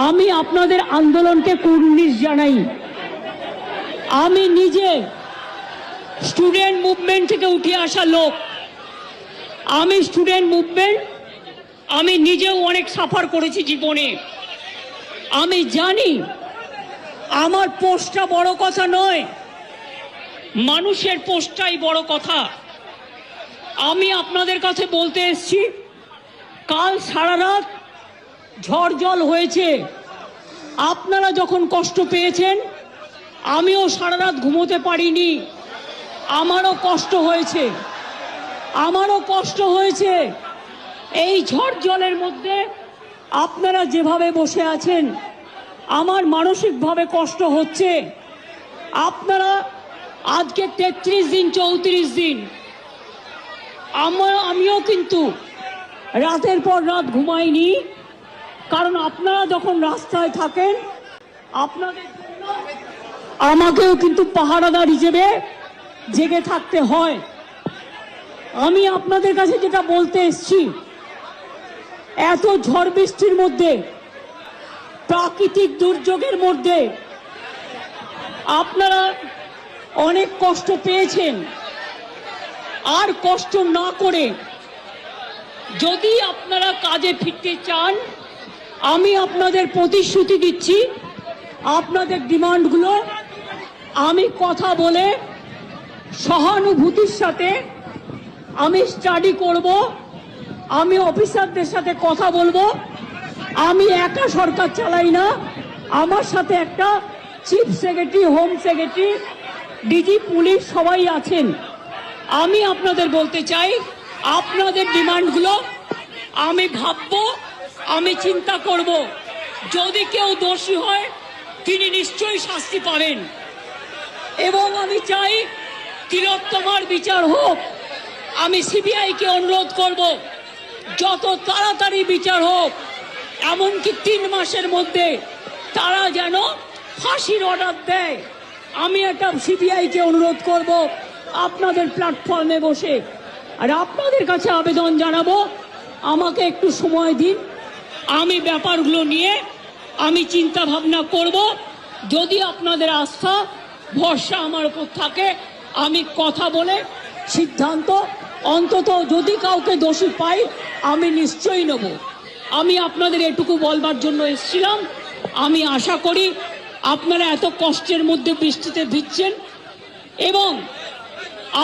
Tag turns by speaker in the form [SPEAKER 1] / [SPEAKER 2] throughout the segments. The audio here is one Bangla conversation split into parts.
[SPEAKER 1] আমি আপনাদের আন্দোলনকে কুর্নিশ জানাই। আমি নিজে স্টুডেন্ট মুভমেন্ট থেকে উঠে আসা লোক। আমি স্টুডেন্ট মুভমেন্ট আমি নিজেও অনেক সাফার করেছি জীবনে। আমি জানি আমার পোস্টটা বড় কথা নয়, মানুষের পোস্টটাই বড় কথা। আমি আপনাদের কাছে বলতে এসেছি, কাল সারা রাত ঝড় জল হয়েছে। আপনারা যখন কষ্ট পেয়েছেন, আমিও সারা রাত ঘুমোতে পারিনি। আমারও কষ্ট হয়েছে। এই ঝড় জলের মধ্যে আপনারা যেভাবে বসে আছেন, আমার মানসিকভাবে কষ্ট হচ্ছে। আপনারা আজকে 33 দিন 34 দিন, আমিও কিন্তু রাতের পর রাত ঘুমাইনি। কারণ আপনারা যখন রাস্তায় থাকেন, আপনাদের জন্য আমাকেও কিন্তু পাহারাদার হিসেবে জেগে থাকতে হয়। আমি আপনাদের কাছে যেটা বলতে এসেছি, এত ঝড় বৃষ্টির মধ্যে, প্রাকৃতিক দুর্যোগের মধ্যে আপনারা অনেক কষ্ট পেয়েছেন। আর কষ্ট না করে যদি আপনারা কাজে ফিরতে চান, আমি আপনাদের প্রতিশ্রুতি দিচ্ছি, আপনাদের ডিমান্ডগুলো আমি কথা বলে সহানুভূতির সাথে আমি স্টাডি করব। আমি অফিসারদের সাথে কথা বলবো। আমি একা সরকার চালাই না, আমার সাথে একটা chief secretary, home secretary, DG police সবাই আছেন। আমি আপনাদের বলতে চাই, আপনাদের ডিমান্ডগুলো আমি ভাববো, আমি চিন্তা করব। যদি কেউ দোষী হয়, তিনি নিশ্চয়ই শাস্তি পাবেন। এবং আমি চাই তিলোত্তমার বিচার হোক। আমি সিবিআইকে অনুরোধ করব, যত তাড়াতাড়ি বিচার হোক, এমনকি 3 মাসের মধ্যে তারা যেন ফাঁসির অর্ডার দেয়। আমি একটা সিবিআইকে অনুরোধ করব আপনাদের প্ল্যাটফর্মে বসে। আর আপনাদের কাছে আবেদন জানাবো, আমাকে একটু সময় দিন। আমি ব্যাপারগুলো নিয়ে আমি চিন্তা ভাবনা করব। যদি আপনাদের আস্থা ভরসা আমার উপর থাকে, আমি কথা বলে সিদ্ধান্ত, অন্তত যদি কাউকে দোষী পাই, আমি নিশ্চয়ই নেব। আমি আপনাদের এটুকু বলবার জন্য এসেছিলাম। আমি আশা করি আপনারা এত কষ্টের মধ্যে বৃষ্টিতে ভিজছেন এবং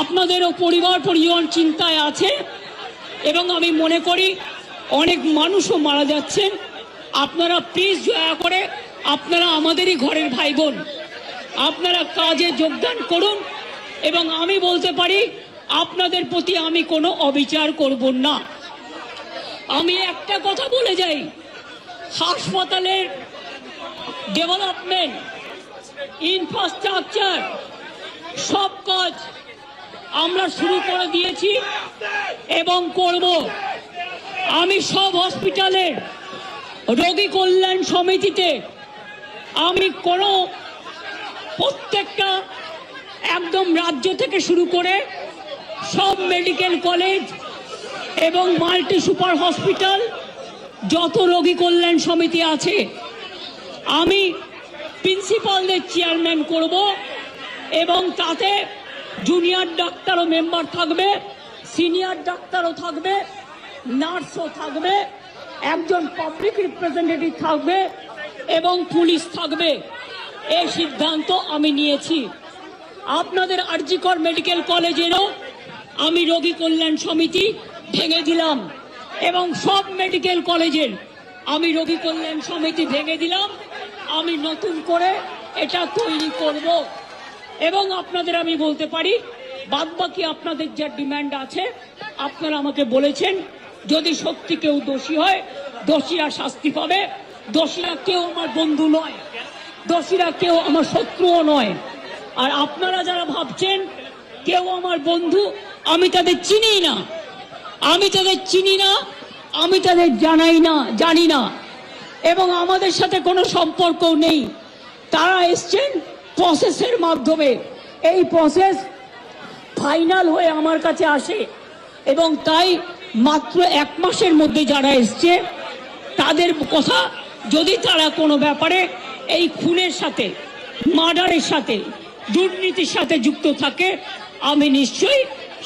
[SPEAKER 1] আপনাদেরও পরিবার পরিজন চিন্তায় আছে, এবং আমি মনে করি অনেক মানুষও মারা যাচ্ছেন। আপনারা প্লিজ দয়া করে, আপনারা আমাদেরই ঘরের ভাই বোন, আপনারা কাজে যোগদান করুন। এবং আমি বলতে পারি, আপনাদের প্রতি আমি কোনো অবিচার করব না। আমি একটা কথা বলে যাই, হাসপাতালের ডেভেলপমেন্ট, ইনফ্রাস্ট্রাকচার, সব কাজ আমরা শুরু করে দিয়েছি এবং করব। আমি সব হসপিটালের রোগী কল্যাণ সমিতিতে আমি প্রত্যেকটা একদম রাজ্য থেকে শুরু করে সব মেডিকেল কলেজ এবং মাল্টি সুপার হসপিটাল, যত রোগী কল্যাণ সমিতি আছে, আমি প্রিন্সিপালদের চেয়ারম্যান করব। এবং তাতে জুনিয়র ডাক্তারও মেম্বার থাকবে, সিনিয়র ডাক্তারও থাকবে, নার্সও থাকবে, একজন পাবলিক রিপ্রেজেন্টেটিভ থাকবে এবং পুলিশ থাকবে। এই সিদ্ধান্ত আমি নিয়েছি। আপনাদের আরজিকর মেডিকেল কলেজেরও আমি রোগী কল্যাণ সমিতি ভেঙে দিলাম এবং সব মেডিকেল কলেজের আমি রোগী কল্যাণ সমিতি ভেঙে দিলাম। আমি নতুন করে এটা তৈরি করব। এবং আপনাদের আমি বলতে পারি, বাদবাকি আপনাদের যা ডিমান্ড আছে আপনারা আমাকে বলেছেন। যদি সত্যি কেউ দোষী হয়, দোষীরা শাস্তি পাবে। দোষীরা কেউ আমার বন্ধু নয়, দোষীরা কেউ আমার শত্রুও নয়। আর আপনারা যারা ভাবছেন কেউ আমার বন্ধু, আমি তাদের চিনি না, আমি তাদের জানি না এবং আমাদের সাথে কোনো সম্পর্ক নেই। তারা এসছেন প্রসেসের মাধ্যমে। এই প্রসেস ফাইনাল হয়ে আমার কাছে আসে এবং তাই মাত্র 1 মাসের মধ্যে যারা এসছে তাদের কথা যদি তারা কোনো ব্যাপারে এই খুনের সাথে, মার্ডারের সাথে, দুর্নীতির সাথে যুক্ত থাকে, আমি নিশ্চয়ই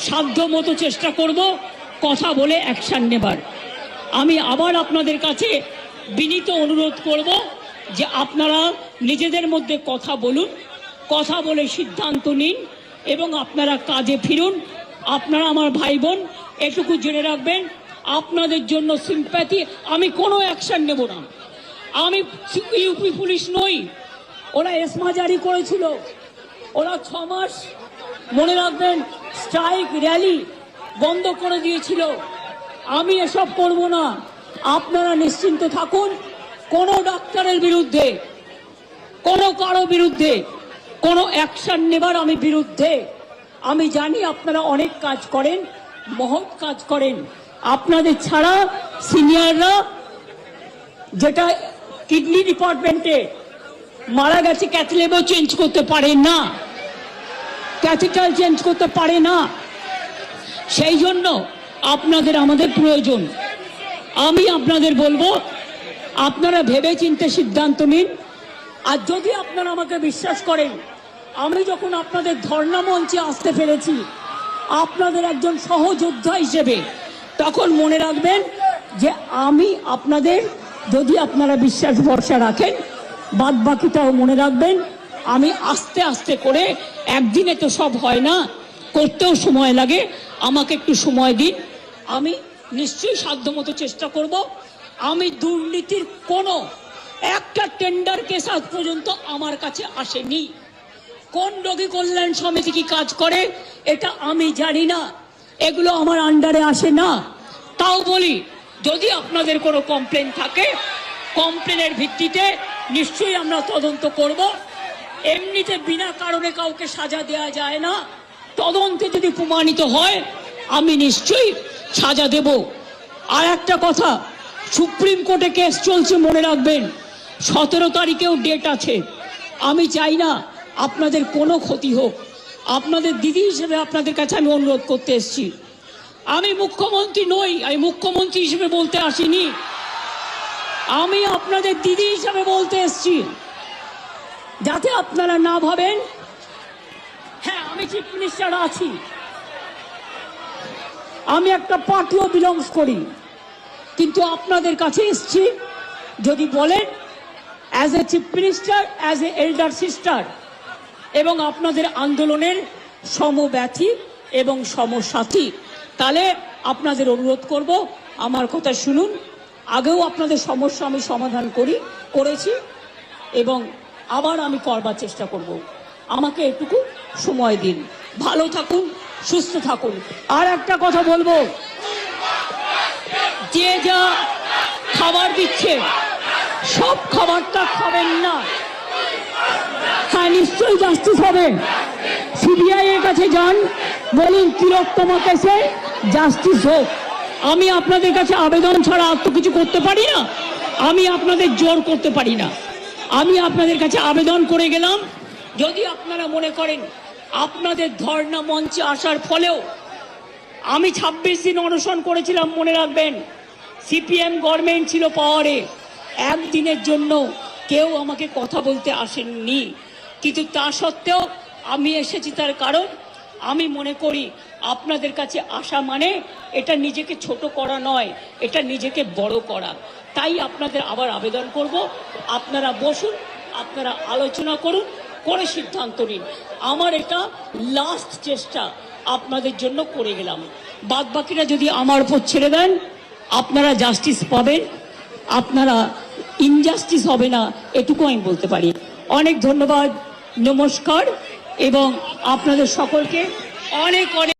[SPEAKER 1] সাধ্যমতো চেষ্টা করব কথা বলে অ্যাকশন নেবার। আমি আবার আপনাদের কাছে বিনীত অনুরোধ করব যে আপনারা নিজেদের মধ্যে কথা বলুন, কথা বলে সিদ্ধান্ত নিন এবং আপনারা কাজে ফিরুন। আপনারা আমার ভাই বোন, এটুকু জেনে রাখবেন, আপনাদের জন্য সিম্প্যাথি, আমি কোনো অ্যাকশন নেব না। আমি ইউপি পুলিশ নই। ওরা এসমা জারি করেছিল, ওরা 6 মাস মনে রাখবেন স্ট্রাইক র্যালি বন্ধ করে দিয়েছিল। আমি এসব করব না। আপনারা নিশ্চিন্ত থাকুন, কোনো ডাক্তারের বিরুদ্ধে, কোনো কারো বিরুদ্ধে কোনো অ্যাকশন নেবার আমি বিরুদ্ধে। আমি জানি আপনারা অনেক কাজ করেন, মহৎ কাজ করেন। আপনাদের ছাড়া সিনিয়ররা, যেটা কিডনি ডিপার্টমেন্টে মারা গেছে, ক্যাথলেবও চেঞ্জ করতে পারে না, ক্যাথিটার চেঞ্জ করতে পারে না। সেই জন্য আপনাদের আমাদের প্রয়োজন। আমি আপনাদের বলবো, আপনারা ভেবে চিন্তে সিদ্ধান্ত নিন। আর যদি আপনারা আমাকে বিশ্বাস করেন, আমি যখন আপনাদের ধর্ণা মঞ্চে আসতে পেরেছি আপনাদের একজন সহযোদ্ধা হিসেবে, তখন মনে রাখবেন যে আমি আপনাদের, যদি আপনারা বিশ্বাস ভরসা রাখেন, বাদ বাকিটাও মনে রাখবেন। আমি আস্তে আস্তে করে, একদিনে তো সব হয় না, করতেও সময় লাগে, আমাকে একটু সময় দিন। আমি নিশ্চয়ই সাধ্যমতো চেষ্টা করব। আমি দুর্নীতির কোনো একটা টেন্ডার কেস আজ পর্যন্ত আমার কাছে আসেনি। কোন রোগী কল্যাণ সমিতি কি কাজ করে এটা আমি জানি না, এগুলো আমার আন্ডারে আসে না। তাও বলি, যদি আপনাদের কোনো কমপ্লেন থাকে, কমপ্লেনের ভিত্তিতে নিশ্চয়ই আমরা তদন্ত করব। এমনিতে বিনা কারণে কাউকে সাজা দেওয়া যায় না। তদন্তে যদি প্রমাণিত হয় আমি নিশ্চয়ই সাজা দেব। আর একটা কথা, সুপ্রিম কোর্টে কেস চলছে, মনে রাখবেন 17 তারিখেও ডেট আছে। আমি চাই না আপনাদের কোনো ক্ষতি হোক। আপনাদের দিদি হিসেবে আপনাদের কাছে আমি অনুরোধ করতে এসেছি। আমি মুখ্যমন্ত্রী নই, আমি মুখ্যমন্ত্রী হিসেবে বলতে আসিনি, আমি আপনাদের দিদি হিসেবে বলতে এসেছি। যাতে আপনারা না ভাবেন, হ্যাঁ আমি চিফ মিনিস্টার আছি, আমি একটা পার্টিও বিলংস করি, কিন্তু আপনাদের কাছে এসেছি যদি বলেন as a chief minister, as a elder sister, এবং আপনাদের আন্দোলনের সমব্যথী এবং সমসাথী, তাহলে আপনাদের অনুরোধ করব আমার কথা শুনুন। আগেও আপনাদের সমস্যা আমি সমাধান করেছি এবং আবার আমি করবার চেষ্টা করব। আমাকে একটু সময় দিন। ভালো থাকুন, সুস্থ থাকুন। আর একটা কথা বলবো, যে যা খাবার দিচ্ছে সব খাবারটা খাবেন না। হ্যাঁ, নিশ্চয়ই জাস্টিস হবে। সিবিআই এর কাছে যান, বলুন তিলোত্তমা কেসে জাস্টিস হোক। আমি আপনাদের কাছে আবেদন ছাড়া আর তো কিছু করতে পারি না, আমি আপনাদের জোর করতে পারি না। আমি আপনাদের কাছে আবেদন করে গেলাম, যদি আপনারা মনে করেন আপনাদের ধর্ণা মঞ্চে আসার ফলেও, আমি 26 দিন অনশন করেছিলাম, মনে রাখবেন সিপিএম গভর্নমেন্ট ছিল পাওয়ারে, একদিনের জন্য কেউ আমাকে কথা বলতে আসেননি। কিন্তু তা সত্ত্বেও আমি এসেছি, তার কারণ আমি মনে করি আপনাদের কাছে আসা মানে এটা নিজেকে ছোট করা নয়, এটা নিজেকে বড় করা। তাই আপনাদের আবার আবেদন করব, আপনারা বসুন, আপনারা আলোচনা করুন, করে সিদ্ধান্ত নিন। আমার এটা লাস্ট চেষ্টা আপনাদের জন্য করে গেলাম। বাদ বাকিরা যদি আমার উপর ছেড়ে দেন, আপনারা জাস্টিস পাবেন, আপনারা ইনজাস্টিস হবে না, এটুকু আমি বলতে পারি। অনেক ধন্যবাদ, নমস্কার, এবং আপনাদের সকলকে অনেক অনেক